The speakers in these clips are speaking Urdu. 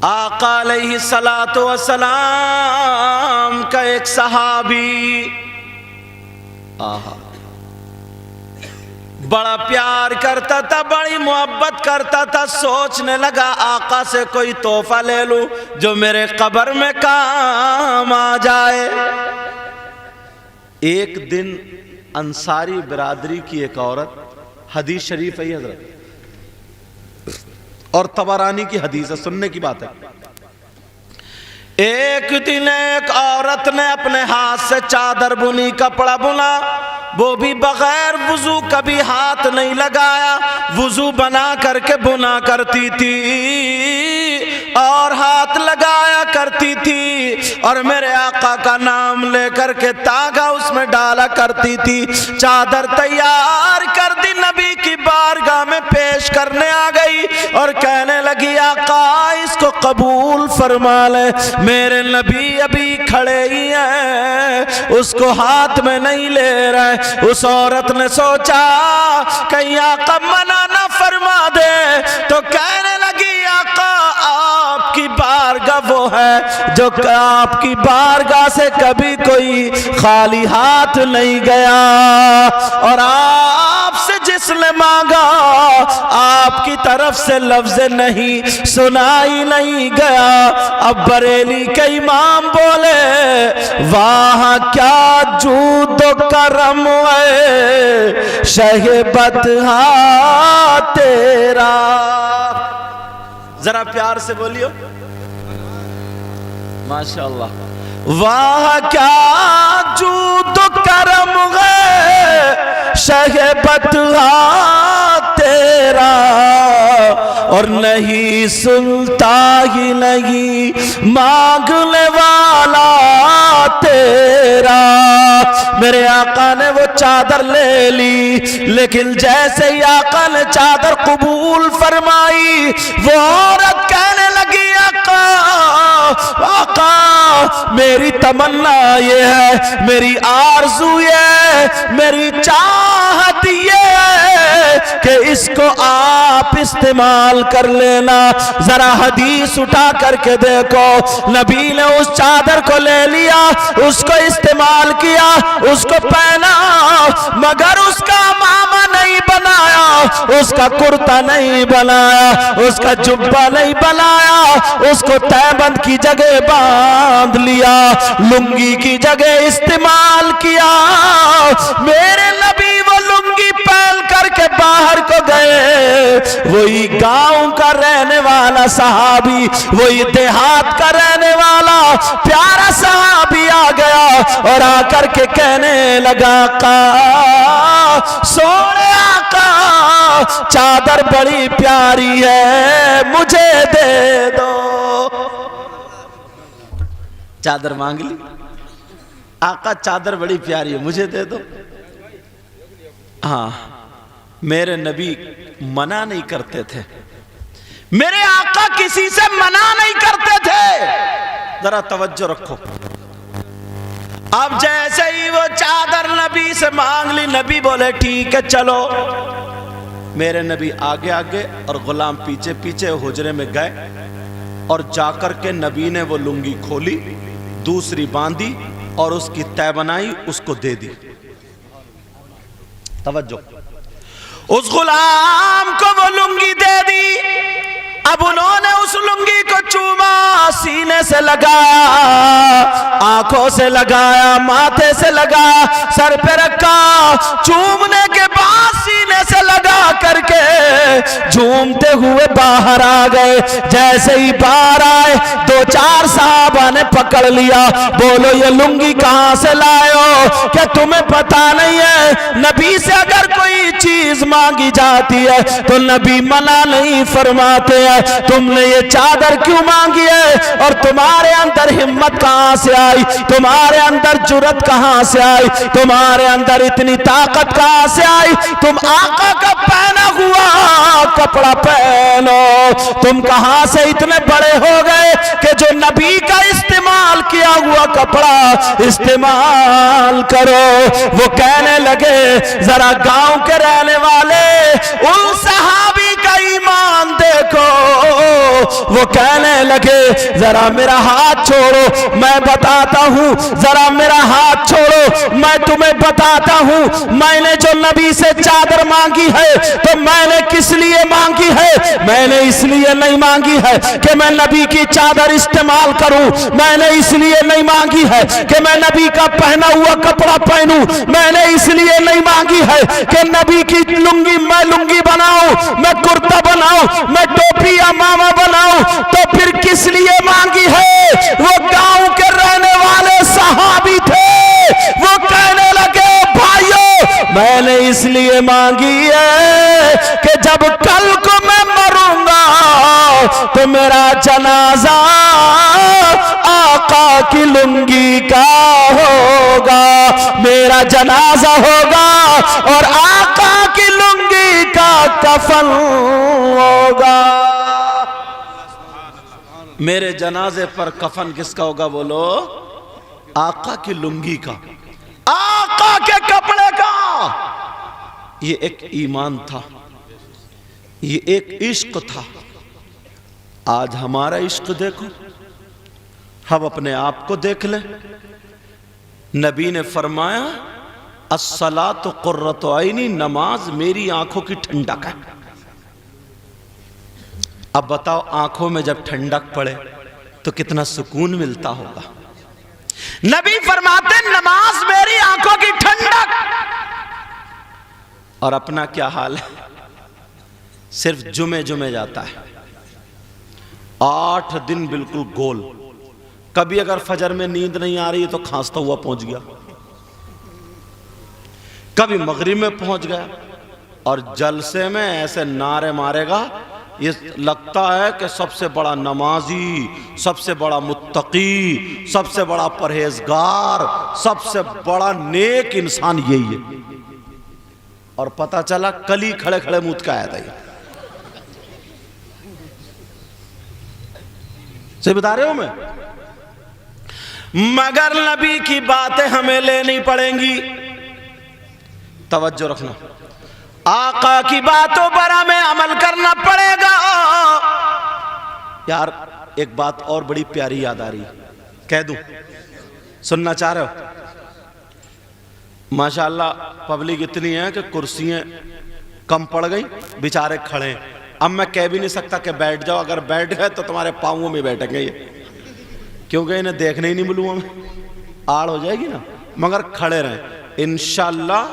آقا علیہ الصلوۃ والسلام کا ایک صحابی بڑا پیار کرتا تھا، بڑی محبت کرتا تھا، سوچنے لگا آقا سے کوئی تحفہ لے لوں جو میرے قبر میں کام آ جائے۔ ایک دن انصاری برادری کی ایک عورت، حدیث شریف ہے حضرت اور طبرانی کی حدیث ہے، سننے کی بات ہے، ایک دن ایک عورت نے اپنے ہاتھ سے چادر بنی، کپڑا بنا، وہ بھی بغیر وضو کبھی ہاتھ نہیں لگایا، وضو بنا کر کے بنا کرتی تھی اور ہاتھ لگایا کرتی تھی، اور میرے آقا کا نام لے کر کے تاگا اس میں ڈالا کرتی تھی۔ چادر تیار کر دی، نبی کی بارگاہ میں پیش کرنے آ گئی اور کہنے لگی آقا اس کو قبول فرما لے، میرے نبی ابھی کھڑے ہی ہیں، اس کو ہاتھ میں نہیں لے رہے۔ اس عورت نے سوچا کہیں آقا منع نہ فرما دے، تو کہنے لگی آقا آپ کی بارگاہ وہ ہے جو آپ کی بارگاہ سے کبھی کوئی خالی ہاتھ نہیں گیا، اور آپ سے جس نے مانگا آپ کی طرف سے لفظ نہیں سنائی نہیں گیا۔ اب بریلی کے امام بولے واہ کیا جود و کرم ہے شہ بدہا تیرا، ذرا پیار سے بولیو ماشاءاللہ، واہ کیا جود و کرم ہے شہ بدہا تیرا، اور نہیں سنتا ہی نہیں مانگنے والا تیرا۔ میرے آقا نے وہ چادر لے لی، لیکن جیسے ہی آقا نے چادر قبول فرمائی، وہ عورت کہنے لگی آقا آقا میری تمنا یہ ہے، میری آرزو یہ ہے، میری چاہت یہ ہے کہ اس کو آپ استعمال کر لینا۔ ذرا حدیث اٹھا کر کے دیکھو، نبی نے اس چادر کو لے لیا، اس کو استعمال کیا، اس کو پہنا، مگر اس کا عمامہ نہیں بنایا، اس کا کرتا نہیں بنایا، اس کا جبہ نہیں بنایا، اس کو تہبند کی جگہ باندھ لیا، لنگی کی جگہ استعمال کیا۔ میرے نبی وہ لنگی پہن کر کے باہر کو گئے، وہی گاؤں کا رہنے والا صحابی، وہی دیہات کا رہنے والا پیارا صحابی آ گیا اور آ کر کے کہنے لگا آقا سونے آقا چادر بڑی پیاری ہے مجھے دے دو۔ چادر مانگ لی، آقا چادر بڑی پیاری ہے مجھے دے دو۔ ہاں میرے نبی منع نہیں کرتے تھے، میرے آقا کسی سے منع نہیں کرتے تھے، ذرا توجہ رکھو۔ اب جیسے ہی وہ چادر نبی سے مانگ لی، نبی بولے ٹھیک ہے چلو۔ میرے نبی آگے آگے اور غلام پیچھے پیچھے حجرے میں گئے، اور جا کر کے نبی نے وہ لنگی کھولی، دوسری باندھی اور اس کی تہ بنائی، اس کو دے دی۔ توجہ، اس غلام کو وہ لنگی دے دی۔ اب انہوں نے اس لنگی کو چوما، سینے سے لگایا، آنکھوں سے لگایا، ماتھے سے لگایا، سر پہ رکھا، چومنے کے بعد سینے سے لگا کر کے جھومتے ہوئے باہر آ گئے۔ جیسے ہی باہر آئے، دو چار صحابہ نے پکڑ لیا، بولو یہ لنگی کہاں سے لائے ہو؟ کہ تمہیں پتا نہیں ہے نبی سے اگر کوئی چیز مانگی جاتی ہے تو نبی منع نہیں فرماتے ہیں، تم نے یہ چادر کیوں مانگی ہے؟ اور تمہارے اندر ہمت کہاں سے آئی؟ تمہارے اندر جرت کہاں سے آئی؟ تمہارے اندر اتنی طاقت کہاں سے آئی؟ تم آقا کا پہنا ہوا کپڑا پہنو، تم کہاں سے اتنے بڑے ہو گئے کہ جو نبی کا استعمال کیا ہوا کپڑا استعمال کرو؟ وہ کہنے لگے ذرا گاؤں کے رہنے والے ان صحابی کا ایمان دیکھو، وہ کہنے لگے ذرا میرا ہاتھ چھوڑو میں بتاتا ہوں، ذرا میرا ہاتھ چھوڑو میں تمہیں بتاتا ہوں، میں نے جو نبی سے چادر مانگی ہے تو میں نے کس لیے مانگی ہے؟ میں نے اس لیے نہیں مانگی ہے کہ میں نبی کی چادر استعمال کروں، میں نے اس لیے نہیں مانگی ہے کہ میں نبی کا پہنا ہوا کپڑا پہنوں، میں نے اس لیے نہیں مانگی ہے کہ نبی کی لنگی میں لنگی بناؤں، میں کرتا بناؤں، میں ٹوپی یا ماما بناؤں، تو پھر کس لیے مانگی ہے؟ وہ گاؤں کے رہنے والے صحابی تھے، وہ کہنے لگے بھائیو میں نے اس لیے مانگی ہے کہ جب کل کو میں مروں گا تو میرا جنازہ آقا کی لنگی کا ہوگا، میرا جنازہ ہوگا اور آقا کی لنگی کا کفن ہوگا۔ میرے جنازے پر کفن کس کا ہوگا بولو؟ آقا کی لنگی کا، آقا کے کپڑے کا۔ یہ ایک ایمان تھا، یہ ایک عشق تھا۔ آج ہمارا عشق دیکھو، ہم اپنے آپ کو دیکھ لیں۔ نبی نے فرمایا الصلاۃ قرۃ عینی، نماز میری آنکھوں کی ٹھنڈک ہے۔ اب بتاؤ آنکھوں میں جب ٹھنڈک پڑے تو کتنا سکون ملتا ہوگا۔ نبی فرماتے نماز میری آنکھوں کی ٹھنڈک، اور اپنا کیا حال ہے؟ صرف جمعے جاتا ہے، 8 دن بالکل گول۔ کبھی اگر فجر میں نیند نہیں آ رہی ہے تو کھانستا ہوا پہنچ گیا، کبھی مغرب میں پہنچ گیا، اور جلسے میں ایسے نعرے مارے گا یہ لگتا ہے کہ سب سے بڑا نمازی، سب سے بڑا متقی، سب سے بڑا پرہیزگار، سب سے بڑا نیک انسان یہی ہے، اور پتہ چلا کلی کھڑے کھڑے موت کا آیا تھا۔ سے بتا رہے ہوں میں، مگر نبی کی باتیں ہمیں لینی پڑیں گی، توجہ رکھنا، آقا کی باتوں پر ہمیں عمل کرنا پڑے گا۔ یار ایک بات اور بڑی پیاری یاد آ رہی ہے، کہہ دوں؟ سننا چاہ رہے ہو؟ ماشاءاللہ پبلک اتنی ہے کہ کرسیاں کم پڑ گئی، بیچارے کھڑے ہیں۔ اب میں کہہ بھی نہیں سکتا کہ بیٹھ جاؤ، اگر بیٹھ گئے تو تمہارے پاؤں میں بیٹھیں گے یہ، کیونکہ انہیں دیکھنے ہی نہیں ملوں میں، آڑ ہو جائے گی نا۔ مگر کھڑے رہیں، انشاءاللہ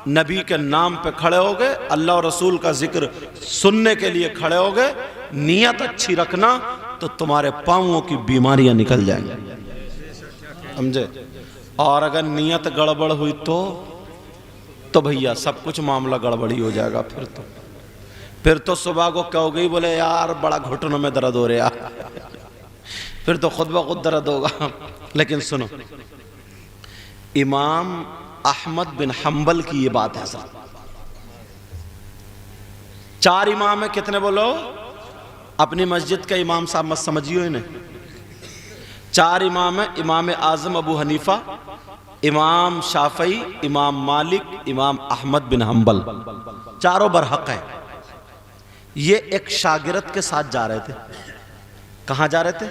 نبی کے نام پہ کھڑے ہو گئے، اللہ اور رسول کا ذکر سننے کے لیے کھڑے ہو گئے، نیت اچھی رکھنا تو تمہارے پاؤں کی بیماریاں نکل جائیں گی، سمجھے؟ اور اگر نیت گڑبڑ ہوئی تو بھیا سب کچھ معاملہ گڑبڑی ہو جائے گا۔ پھر تو صبح کو کہو گئی بولے یار بڑا گھٹنوں میں درد ہو رہا، پھر تو خود بخود درد ہوگا۔ لیکن سنو، امام احمد بن حنبل کی یہ بات ہے، سر 4 امام ہیں، کتنے بولو؟ اپنی مسجد کا امام صاحب مت سمجھیو انہیں، 4 امام ہیں، امام اعظم ابو حنیفہ، امام شافعی، امام مالک، امام احمد بن حنبل، چاروں برحق ہیں۔ یہ ایک شاگرد کے ساتھ جا رہے تھے، کہاں جا رہے تھے؟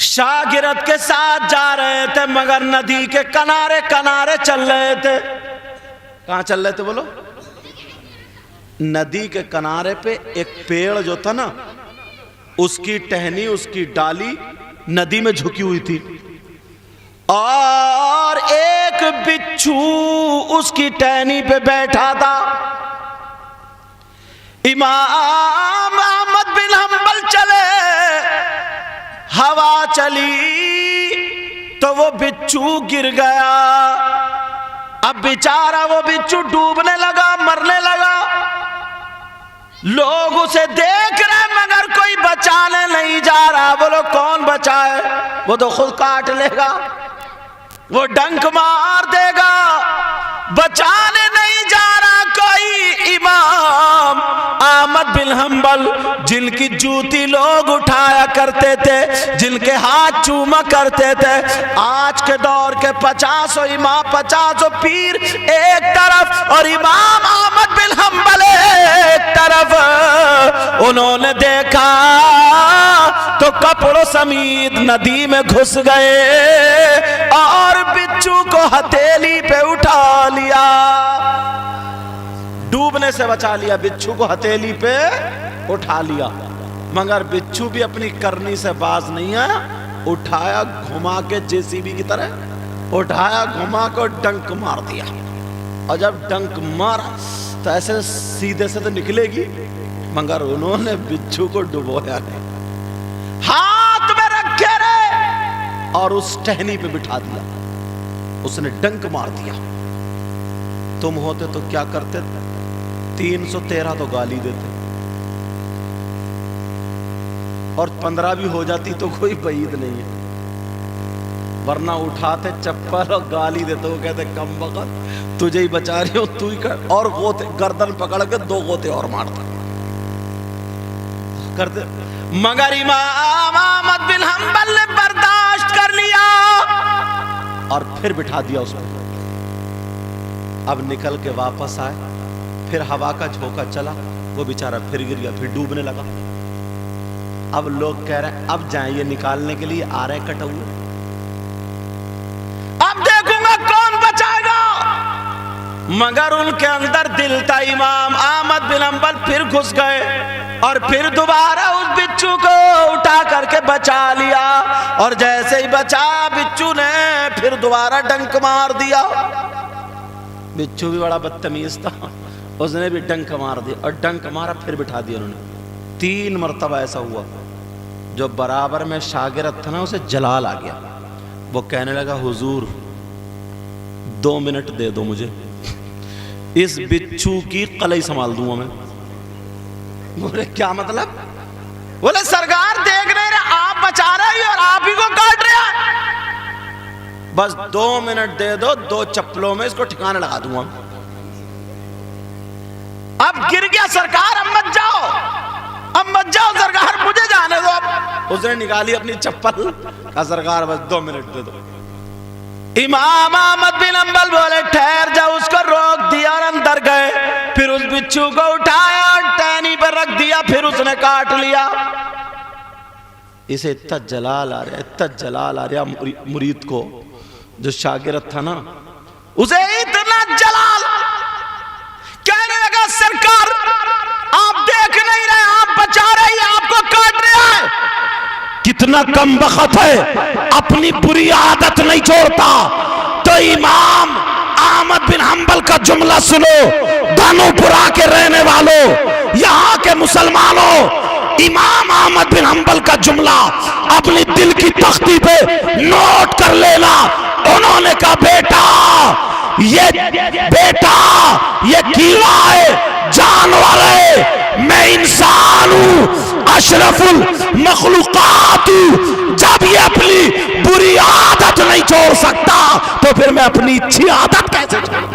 شاگرد کے ساتھ جا رہے تھے، مگر ندی کے کنارے کنارے چل رہے تھے۔ کہاں چل رہے تھے بولو؟ ندی کے کنارے پہ ایک پیڑ جو تھا نا، اس کی ٹہنی، اس کی ڈالی ندی میں جھکی ہوئی تھی، اور ایک بچھو اس کی ٹہنی پہ بیٹھا تھا۔ امام احمد بن حنبل چلے، ہوا چلی تو وہ بچھو گر گیا۔ اب بیچارہ وہ بچھو ڈوبنے لگا، مرنے لگا، لوگ اسے دیکھ رہے مگر کوئی بچانے نہیں جا رہا۔ بولو کون بچائے؟ وہ تو خود کاٹ لے گا، وہ ڈنک مار دے گا، بچانے نہیں جا رہا کوئی۔ امام احمد بن حنبل جن کی جوتی لوگ اٹھایا کرتے تھے، جن کے ہاتھ چوما کرتے تھے، آج کے دور کے 50 امام 50 پیر ایک طرف اور امام احمد بن حنبل ایک طرف، انہوں نے دیکھا تو کپڑوں سمیت ندی میں گھس گئے اور بچھو کو ہتھیلی پہ اٹھا لیا، ڈوبنے سے بچا لیا، بچھو کو ہتھیلی پہ اٹھا لیا، مگر بچھو بھی اپنی کرنی سے باز نہیں ہے، اٹھایا گھما کے JCB کی طرح اٹھایا، گھما کو ڈنک مار دیا، اور جب ڈنک مارا تو ایسے سیدھے سے تو نکلے گی، مگر انہوں نے بچھو کو ڈبویا نہیں، ہاتھ میں رکھے رہے اور اس ٹہنی پہ بٹھا دیا، اس نے ڈنک مار دیا۔ تم ہوتے تو کیا کرتے؟ 313 تو گالی دیتے، اور 15 بھی ہو جاتی تو کوئی بعید نہیں ہے، ورنہ اٹھاتے چپل اور گالی دیتے، وہ کہتے کم وقت تجھے ہی بچا رہی ہو تو ہی کر، اور غوطے گردن پکڑ کے 2 غوطے اور مارتا کرتے، مگر امام احمد بن حنبل نے برداشت کر لیا اور پھر بٹھا دیا اس کو۔ اب نکل کے واپس آئے، پھر ہوا کا جھونکا چلا، وہ بیچارہ پھر گر گیا، پھر ڈوبنے لگا۔ اب لوگ کہہ رہے ہیں اب جائیں یہ نکالنے کے لیے آ رہے کٹے ہوئے، اب دیکھوں گا کون بچائے گا، مگر ان کے اندر دل تھا۔ امام احمد بن حنبل پھر گھس گئے اور پھر دوبارہ اس بچھو کو اٹھا کر کے بچا لیا، اور جیسے ہی بچایا بچھو نے پھر دوبارہ ڈنک مار دیا۔ بچھو بھی بڑا بدتمیز تھا، اس نے بھی ڈنک مار دیا، اور ڈنک مارا پھر بٹھا دیا انہوں نے۔ 3 مرتبہ ایسا ہوا، جو برابر میں شاگرد تھا نا اسے جلال آ گیا، وہ کہنے لگا حضور 2 منٹ دے دو مجھے، اس بچھو کی قلعی سنبھال دوں گا میں۔ بولے کیا مطلب؟ بولے سرکار دیکھ نہیں رہے آپ بچا رہے ہیں اور آپ ہی کو کاٹ رہے ہیں، بس 2 منٹ دے دو، 2 چپلوں میں اس کو ٹھکانے لگا دوں گا۔ اب گر گیا سرکار، اب مت جاؤ، اب مت جاؤ سرکار، مجھے جانے دو۔ اب اس نے نکالی اپنی چپل، کہا سرکار بس 2 منٹ دے دو۔ امام احمد بن حنبل بولے ٹھہر جاؤ، اس کو روک دیا اور اندر گئے، پھر اس بچھو کو اٹھایا اور ٹہنی پر رکھ دیا، پھر اس نے کاٹ لیا۔ اسے اتنا جلال آ رہا، اتنا جلال آ رہا مرید کو، جو شاگرد تھا نا اسے اتنا جلال، کہنے لگا سرکار آپ دیکھ نہیں رہے آپ بچا رہے ہیں، آپ کو کاٹ رہے ہیں۔ کتنا کم بخت ہے، اپنی بری عادت نہیں چھوڑتا۔ تو امام احمد بن حنبل کا جملہ سنو، دانو پورا کے رہنے والوں، یہاں کے مسلمانوں، امام احمد بن حنبل کا جملہ اپنی دل کی تختی پہ نوٹ کر لینا۔ انہوں نے کہا بیٹا یہ کیڑا ہے، جانور ہے، میں انسان ہوں، اشرف المخلوقات ہوں۔ جب یہ اپنی بری عادت نہیں چھوڑ سکتا تو پھر میں اپنی اچھی عادت کیسے چھوڑوں؟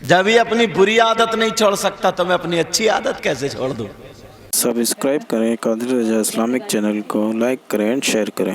جب یہ اپنی بری عادت نہیں چھوڑ سکتا تو میں اپنی اچھی عادت کیسے چھوڑ دوں؟ سبسکرائب کریں قادری رضا اسلامک چینل کو، لائک کریں، شیئر کریں۔